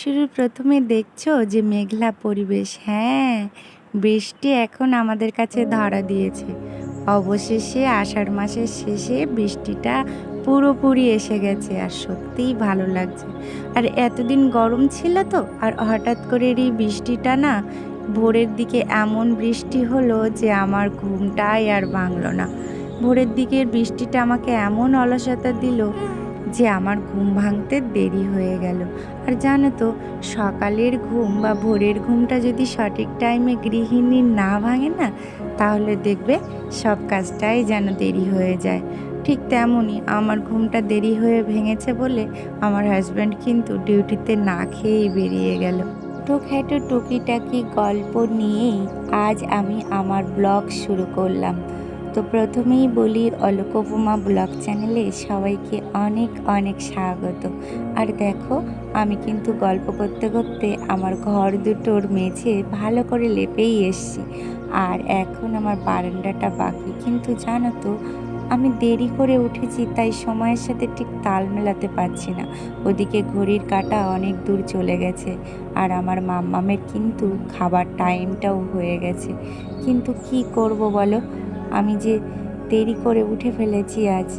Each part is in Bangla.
শুরুর প্রথমে দেখছো যে মেঘলা পরিবেশ, হ্যাঁ, বৃষ্টি এখন আমাদের কাছে ধরা দিয়েছে। অবশেষে আষাঢ় মাসের শেষে বৃষ্টিটা পুরোপুরি এসে গেছে আর সত্যিই ভালো লাগছে। আর এতদিন গরম ছিল তো, আর হঠাৎ করে এই বৃষ্টিটা না, ভোরের দিকে এমন বৃষ্টি হলো যে আমার ঘুমটাই আর ভাঙলো না। ভোরের দিকের বৃষ্টিটা আমাকে এমন অলসতা দিল যে আমার ঘুম ভাঙতে দেরি হয়ে গেল। আর জানো তো, সকালের ঘুম বা ভোরের ঘুমটা যদি সঠিক টাইমে গৃহিণীর না ভাঙে না, তাহলে দেখবে সব কাজটাই যেন দেরি হয়ে যায়। ঠিক তেমনই আমার ঘুমটা দেরি হয়ে ভেঙেছে বলে আমার হাজব্যান্ড কিন্তু ডিউটিতে না খেয়েই বেরিয়ে গেল। ছোটোখাটো টুকিটাকি গল্প নিয়েই আজ আমি আমার ব্লগ শুরু করলাম। তো প্রথমেই বলি, অলোক উপমা ব্লগ চ্যানেলে সবাইকে অনেক অনেক স্বাগত। আর দেখো, আমি কিন্তু গল্প করতে করতে আমার ঘর দুটোর মেঝে ভালো করে লেপেই এসছি। আর এখন আমার বারান্দাটা বাকি, কিন্তু জানো তো, আমি দেরি করে উঠেছি তাই সময়ের সাথে ঠিক তাল মেলাতে পারছি না। ওদিকে ঘড়ির কাঁটা অনেক দূর চলে গেছে, আর আমার মাম্মামের কিন্তু খাবার টাইমটাও হয়ে গেছে। কিন্তু কি করব বলো, আমি যে দেরি করে উঠে ফেলেছি আজ।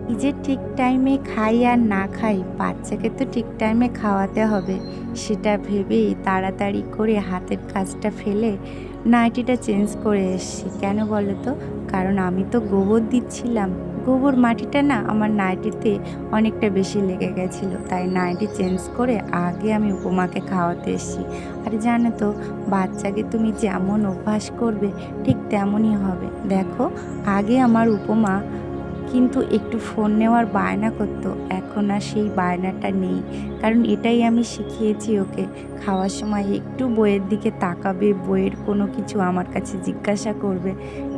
নিজে ঠিক টাইমে খাই আর না খাই, বাচ্চাকে তো ঠিক টাইমে খাওয়াতে হবে, সেটা ভেবেই তাড়াতাড়ি করে হাতের কাজটা ফেলে নাইটিটা চেঞ্জ করে এসেছি। কেন বলো তো? কারণ আমি তো গোবর দিচ্ছিলাম, গোবর মাটিটা না আমার নাইটিতে অনেকটা বেশি লেগে গেছিলো, তাই নাইটি চেঞ্জ করে আগে আমি উপমাকে খাওয়াতে এসেছি। আর জানো তো, বাচ্চাকে তুমি যেমন অভ্যাস করবে ঠিক তেমনই হবে। দেখো, আগে আমার উপমা কিন্তু একটু ফোন নেওয়ার বায়না করতো, এখন আর সেই বায়নাটা নেই। কারণ এটাই আমি শিখিয়েছি ওকে, খাওয়ার সময় একটু বইয়ের দিকে তাকাবে, বইয়ের কোনো কিছু আমার কাছে জিজ্ঞাসা করবে,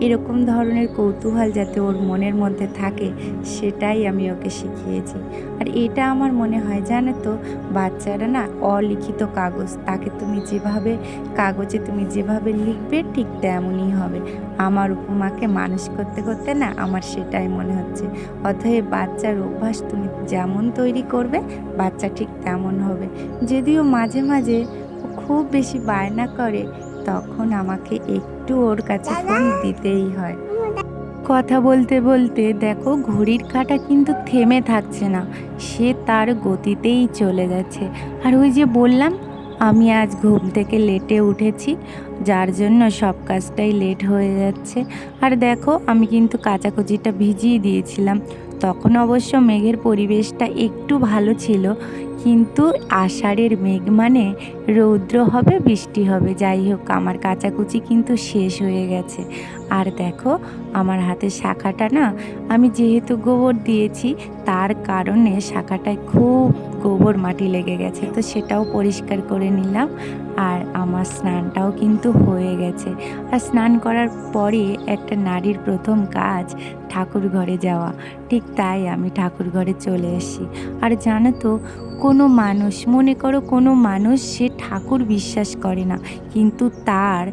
এরকম ধরনের কৌতূহল যাতে ওর মনের মধ্যে থাকে, সেটাই আমি ওকে শিখিয়েছি। আর এটা আমার মনে হয়, জানো তো, বাচ্চারা না অলিখিত কাগজ, তাকে তুমি যেভাবে কাগজে তুমি যেভাবে লিখবে ঠিক তেমনই হবে। আমার উপমাকে মানুষ করতে করতে না আমার সেটাই মনে হচ্ছে। অতএব বাচ্চার অভ্যাস তুমি যেমন তৈরি করবে, বাচ্চা ঠিক তেমন হবে। যদিও মাঝে মাঝে ও খুব বেশি বায়না করে, তখন আমাকে একটু ওর কাছে ফোন দিতেই হয়। কথা বলতে বলতে দেখো, ঘড়ির কাঁটা কিন্তু থেমে থাকছে না, সে তার গতিতেই চলে যাচ্ছে। আর ওই যে বললাম, আমি আজ ঘুম থেকে লেটে উঠেছি, যার জন্য সব কাজটাই লেট হয়ে যাচ্ছে। আর দেখো, আমি কিন্তু কাচাকুচিটা ভিজিয়ে দিয়েছিলাম, তখন অবশ্য মেঘের পরিবেশটা একটু ভালো ছিল, কিন্তু আষাঢ়ের মেঘ মানে রৌদ্র হবে, বৃষ্টি হবে। যাই হোক, আমার কাচাকুচি কিন্তু শেষ হয়ে গেছে। আর দেখো, আমার হাতের শাখাটা না, আমি যেহেতু গোবর দিয়েছি তার কারণে শাখাটায় খুব গোবর মাটি লেগে গেছে, তো সেটাও পরিষ্কার করে নিলাম। আর আমার স্নানটাও কিন্তু হয়ে গেছে। আর স্নান করার পরে একটা নারীর প্রথম কাজ ঠাকুর ঘরে যাওয়া। ঠিক তাই আমি ঠাকুর ঘরে চলে এসেছি। আর জানো তো, কোনো মানুষ, মনে করো কোনো মানুষ সে ঠাকুর বিশ্বাস করে না, কিন্তু তার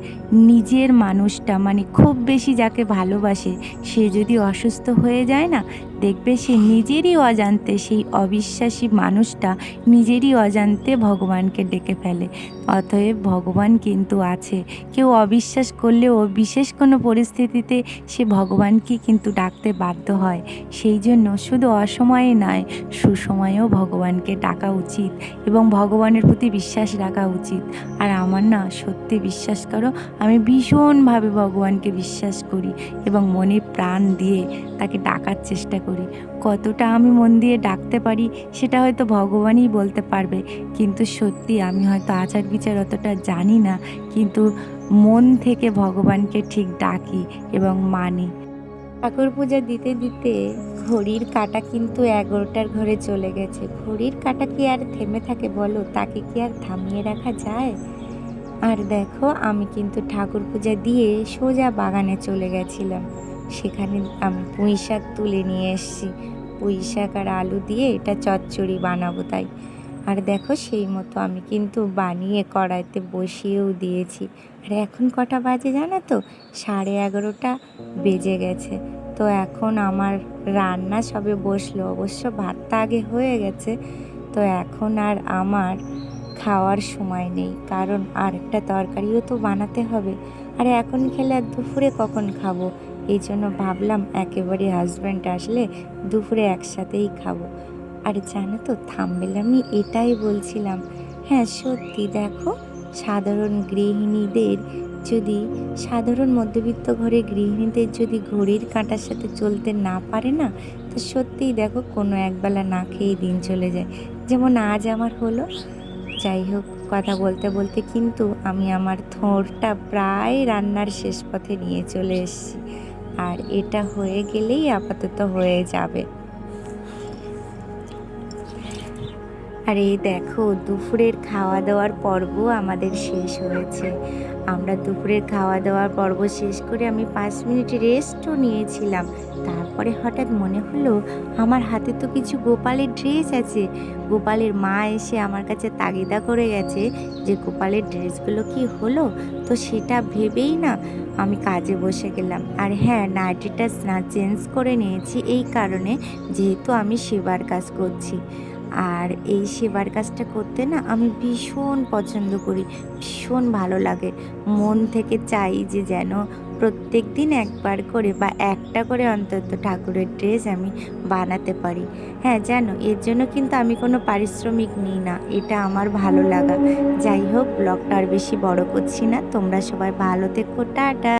নিজের মানুষটা, মানে খুব বেশি যাকে ভালোবাসে, সে যদি অসুস্থ হয়ে যায় না, দেখবে সে নিজেরই অজান্তে, সেই অবিশ্বাসী মানুষটা নিজেরই অজান্তে ভগবানকে ডেকে ফেলে। অতএব ভগবান কিন্তু আছে। কেউ অবিশ্বাস করলেও বিশেষ কোনো পরিস্থিতিতে সে ভগবানকে কিন্তু ডাকতে বাধ্য হয়। সেই জন্য শুধু অসময়ে নয়, সুসময়েও ভগবানকে ডাকা উচিত এবং ভগবানের প্রতি বিশ্বাস রাখা উচিত। আর আমার না, সত্যি বিশ্বাস করো, আমি ভীষণভাবে ভগবানকে বিশ্বাস করি এবং মনে প্রাণ দিয়ে তাকে ডাকার চেষ্টা করি। কতটা আমি মন দিয়ে ডাকতে পারি সেটা হয়তো ভগবানই বলতে পারবে, কিন্তু সত্যি আমি হয়তো আচার বিচার অতটা জানি না, কিন্তু মন থেকে ভগবানকে ঠিক ডাকি এবং মানি। ঠাকুর পূজা দিতে দিতে ঘড়ির কাঁটা কিন্তু 11টার ঘরে চলে গেছে। ঘড়ির কাঁটা কি আর থেমে থাকে বলো? তাকে কি আর থামিয়ে রাখা যায়? আর দেখো, আমি কিন্তু ঠাকুর পূজা দিয়ে সোজা বাগানে চলে গেছিলাম। সেখানে আমি পুঁই শাক তুলে নিয়ে এসেছি। পুঁই শাক আর আলু দিয়ে এটা চচ্চড়ি বানাবো তাই। আর দেখো, সেই মতো আমি কিন্তু বানিয়ে কড়াইতে বসিয়েও দিয়েছি। আর এখন কটা বাজে জানো তো? 11:30 বেজে গেছে। তো এখন আমার রান্না সবে বসলো, অবশ্য ভাতটা আগে হয়ে গেছে। তো এখন আর আমার খাওয়ার সময় নেই, কারণ আরেকটা তরকারিও তো বানাতে হবে। আর এখন খেলে আর দুপুরে কখন খাবো? এই জন্য ভাবলাম একেবারে হাজব্যান্ড আসলে দুপুরে একসাথেই খাবো। আর জানো তো, থাম্বনেলে আমি এটাই বলছিলাম। হ্যাঁ সত্যি দেখো, সাধারণ গৃহিণীদের যদি সাধারণ মধ্যবিত্ত ঘরের গৃহিণীদের যদি ঘড়ির কাঁটার সাথে চলতে না পারে না, তো সত্যিই দেখো কোনো একবেলা না খেয়ে দিন চলে যায়, যেমন আজ আমার হলো। যাই হোক, কথা বলতে বলতে কিন্তু আমি আমার থোড়টা প্রায় রান্নার শেষ পথে নিয়ে চলে এসেছি। আর এটা হয়ে গেলেই আপাতত হয়ে যাবে। আর এই দেখো, দুপুরের খাওয়া দাওয়ার পর্ব আমাদের শেষ হয়েছে। আমরা দুপুরের খাওয়া দাওয়ার পর্ব শেষ করে আমি 5 মিনিট রেস্টও নিয়েছিলাম। তারপরে হঠাৎ মনে হলো আমার হাতে তো কিছু গোপালের ড্রেস আছে। গোপালের মা এসে আমার কাছে তাগিদা করে গেছে যে গোপালের ড্রেসগুলো কি হলো। তো সেটা ভেবেই না আমি কাজে বসে গেলাম। আর হ্যাঁ, নাইটিটা চেঞ্জ করে নিয়েছি এই কারণে, যেহেতু আমি সেবার কাজ করছি। আর এই সেবার কাজটা করতে না আমি ভীষণ পছন্দ করি, ভীষণ ভালো লাগে। মন থেকে চাই যে যেন প্রত্যেক দিন একবার করে বা একটা করে অন্তত ঠাকুরের ড্রেস আমি বানাতে পারি। হ্যাঁ জানো, এর জন্য কিন্তু আমি কোনো পারিশ্রমিক নিই না, এটা আমার ভালো লাগা। যাই হোক, ব্লগটা আর বেশি বড় করছি না। তোমরা সবাই ভালো থেকো, টাটা।